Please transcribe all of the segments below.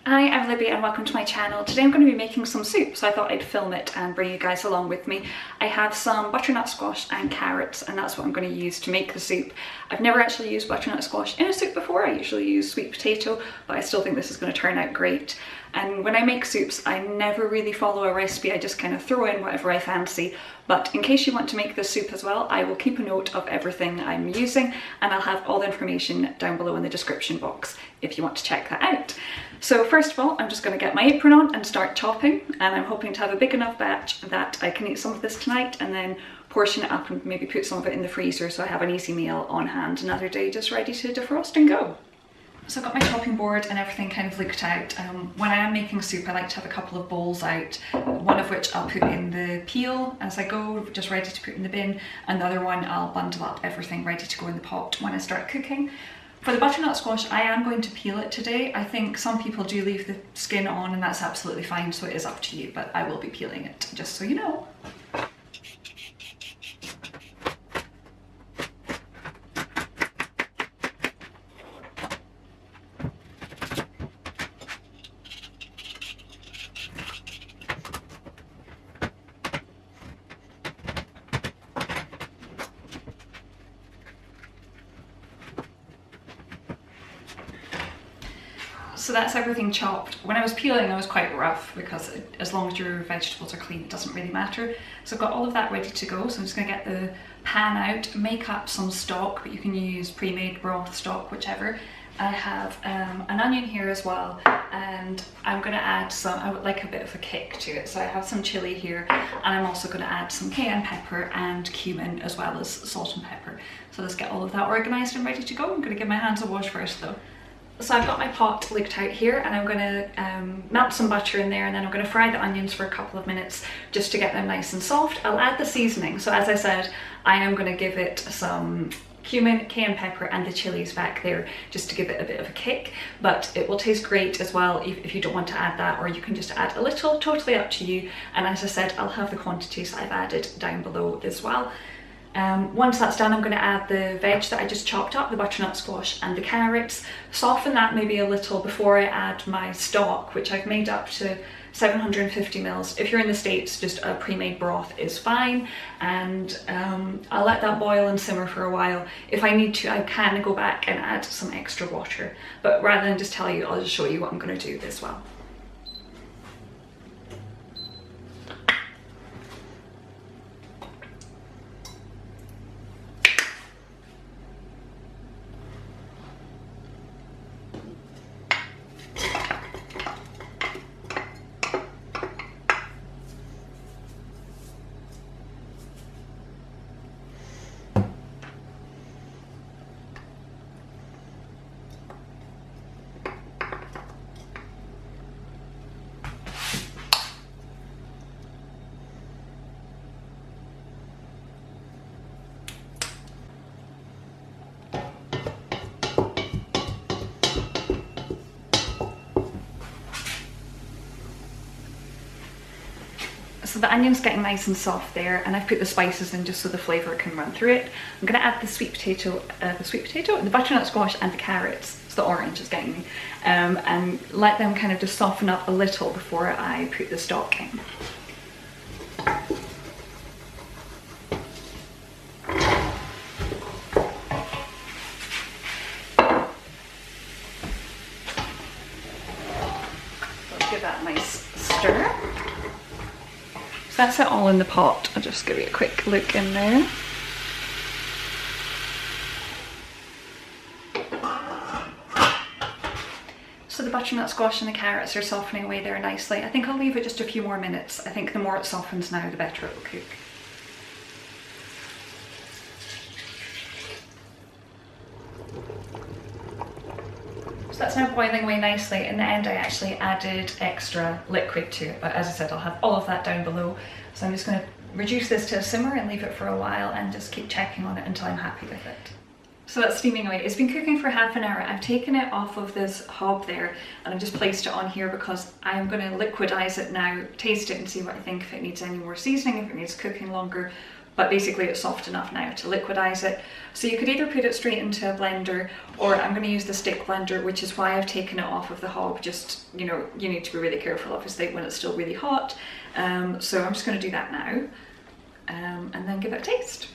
Hi, I'm Libby and welcome to my channel. Today I'm going to be making some soup, so I thought I'd film it and bring you guys along with me. I have some butternut squash and carrots, and that's what I'm going to use to make the soup. I've never actually used butternut squash in a soup before. I usually use sweet potato, but I still think this is going to turn out great. And when I make soups, I never really follow a recipe. I just kind of throw in whatever I fancy. But in case you want to make this soup as well, I will keep a note of everything I'm using, and I'll have all the information down below in the description box if you want to check that out. So first of all, I'm just going to get my apron on and start chopping, and I'm hoping to have a big enough batch that I can eat some of this tonight and then portion it up and maybe put some of it in the freezer so I have an easy meal on hand another day just ready to defrost and go. So I've got my chopping board and everything kind of looked out. When I am making soup, I like to have a couple of bowls out, one of which I'll put in the peel as I go, just ready to put in the bin, and the other one I'll bundle up everything ready to go in the pot when I start cooking. For the butternut squash, I am going to peel it today. I think some people do leave the skin on and that's absolutely fine, so it is up to you, but I will be peeling it, just so you know. So that's everything chopped. When I was peeling, I was quite rough because as long as your vegetables are clean, it doesn't really matter. So I've got all of that ready to go. So I'm just gonna get the pan out, make up some stock, but you can use pre-made broth stock, whichever. I have an onion here as well, and I'm gonna add some, I would like a bit of a kick to it. So I have some chili here, and I'm also gonna add some cayenne pepper and cumin as well as salt and pepper. So let's get all of that organized and ready to go. I'm gonna give my hands a wash first though. So I've got my pot looked out here, and I'm going to melt some butter in there, and then I'm going to fry the onions for a couple of minutes just to get them nice and soft. I'll add the seasoning. So as I said, I am going to give it some cumin, cayenne pepper and the chilies back there just to give it a bit of a kick, but it will taste great as well if you don't want to add that, or you can just add a little, totally up to you. And as I said, I'll have the quantities I've added down below as well. Once that's done, I'm going to add the veg that I just chopped up, the butternut squash and the carrots. Soften that maybe a little before I add my stock, which I've made up to 750 mils. If you're in the States, just a pre-made broth is fine, and I'll let that boil and simmer for a while. If I need to, I can go back and add some extra water, but rather than just tell you, I'll just show you what I'm going to do as well. So the onion's getting nice and soft there, and I've put the spices in just so the flavour can run through it. I'm going to add the sweet potato, the butternut squash and the carrots, so the orange is getting me, and let them kind of just soften up a little before I put the stock in. So give that a nice stir. So that's it all in the pot. I'll just give you a quick look in there. So the butternut squash and the carrots are softening away there nicely. I think I'll leave it just a few more minutes. I think the more it softens now, the better it will cook. So that's now boiling away nicely. In the end, I actually added extra liquid to it, but as I said, I'll have all of that down below. So I'm just going to reduce this to a simmer and leave it for a while and just keep checking on it until I'm happy with it. So that's steaming away. It's been cooking for half an hour. I've taken it off of this hob there and I've just placed it on here because I'm going to liquidize it now, taste it and see what I think, if it needs any more seasoning, if it needs cooking longer. but basically it's soft enough now to liquidize it. So you could either put it straight into a blender, or I'm going to use the stick blender, which is why I've taken it off of the hob. Just, you know, you need to be really careful obviously when it's still really hot. So I'm just going to do that now, and then give it a taste.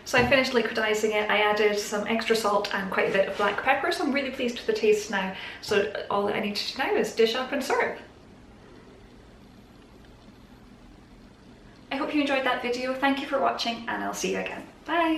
So I finished liquidizing it. I added some extra salt and quite a bit of black pepper, so I'm really pleased with the taste now. So all that I need to do now is dish up and serve. I hope you enjoyed that video. Thank you for watching, and I'll see you again. Bye!